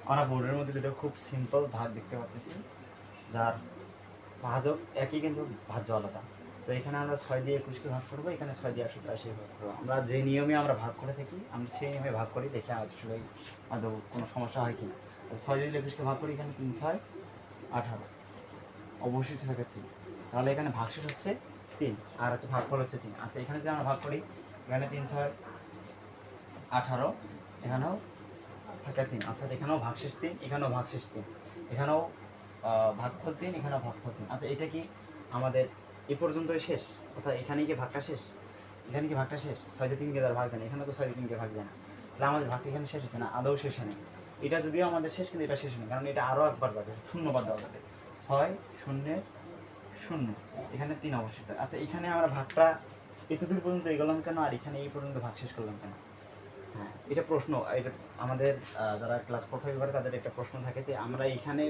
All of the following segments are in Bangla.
আমরা বোর্ডের মধ্যে দুটো খুব সিম্পল ভাগ দেখতে পাচ্ছি, যার ভাজক একই কিন্তু ভাজ্য আলাদা। তো এখানে আমরা 6 দিয়ে 21কে ভাগ করবো, এখানে 6 দিয়ে 183 ভাগ করবো। আমরা যে নিয়মে আমরা ভাগ করে থাকি আমরা সেই নিয়মে ভাগ করি, দেখে আসলে আদৌ কোনো সমস্যা হয় কি। 6 দিয়ে 21কে ভাগ করি, এখানে 3 6 18, অবশিষ্ট থাকে 3। তাহলে এখানে ভাগশেষ হচ্ছে 3 আর হচ্ছে ভাগফল হচ্ছে 3। আচ্ছা, এখানে যদি আমরা ভাগ করি, এখানে 3 6 18, এখানেও থাকে 3, অর্থাৎ এখানেও ভাগশেষ 3, এখানেও ভাগশেষ 3, এখানেও ভাগফল 3, এখানেও ভাগফল 3। আচ্ছা, এটা কি আমাদের এ পর্যন্তই শেষ? অর্থাৎ এখানেই কি ভাগটা শেষ? এখানে কি ভাগটা শেষ? 6 দিয়ে 3কে তার ভাগ দেন, এখানে তো 6 দিয়ে 3কে ভাগ দেন, তাহলে আমাদের ভাগটা এখানে শেষ হচ্ছে না, আদৌ শেষ নেই। এটা যদিও আমাদের শেষ, কিন্তু এটা শেষ নেই, কারণ এটা আরও একবার যাবে, শূন্যবাদ দেওয়া যাবে। 6 0 0, এখানে 3 অবশিষ্ট। আচ্ছা, এখানে আমরা ভাগটা এতদূর পর্যন্ত এগোলাম কেন, আর এখানে এই পর্যন্ত ভাগ শেষ করলাম কেন? হ্যাঁ, এটা প্রশ্ন। এটা আমাদের যারা ক্লাস 4 5 করে তাদের একটা প্রশ্ন থাকে যে আমরা এখানে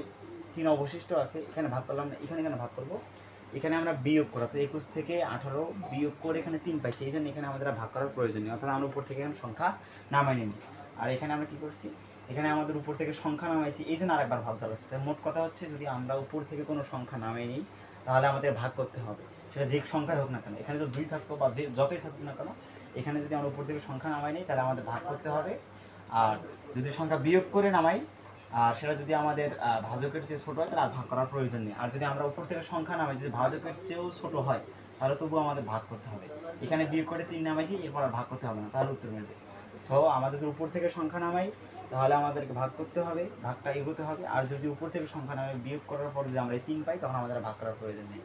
3 অবশিষ্ট আছে, এখানে ভাগ করলাম না, এখানে কেন ভাগ করবো? এখানে আমরা বিয়োগ করা, তো 21 থেকে 18 বিয়োগ করে এখানে 3 পাইছি, এই জন্য এখানে আমাদের ভাগ করার প্রয়োজন নেই, অর্থাৎ আমরা উপর থেকে এখানে সংখ্যা নামাই নিই। আর এখানে আমরা কী করছি, এখানে আমাদের উপর থেকে সংখ্যা নামাইছি, এই জন্য আরেকবার ভাগ দেওয়া হচ্ছে। তাই মোট কথা হচ্ছে, যদি আমরা উপর থেকে কোনো সংখ্যা নামাই নিই তাহলে আমাদের ভাগ করতে হবে, সেটা যে সংখ্যাই হোক না কেন। এখানে তো 2 থাকতো বা যে যতই থাকুক না কেন, এখানে যদি আমরা উপর থেকে সংখ্যা নামাই নিই তাহলে আমাদের ভাগ করতে হবে। আর যদি সংখ্যা বিয়োগ করে নামাই, আর সেটা যদি আমাদের ভাজকের চেয়ে ছোটো হয় তাহলে আর ভাগ করার প্রয়োজন নেই। আর যদি আমরা উপর থেকে সংখ্যা নামাই যদি ভাজকের চেয়েও ছোটো হয় তাহলে তবুও আমাদের ভাগ করতে হবে। এখানে বিয়োগ করে 3 নামাইছি, এরপর আর ভাগ করতে হবে না, তাহলে উত্তর মিলবে। সো আমাদের যদি উপর থেকে সংখ্যা নামাই তাহলে আমাদেরকে ভাগ করতে হবে, ভাগটা এগোতে হবে। আর যদি উপর থেকে সংখ্যা নামাই বিয়োগ করার পর যদি আমরা 3 পাই তখন আমাদের ভাগ করার প্রয়োজন নেই।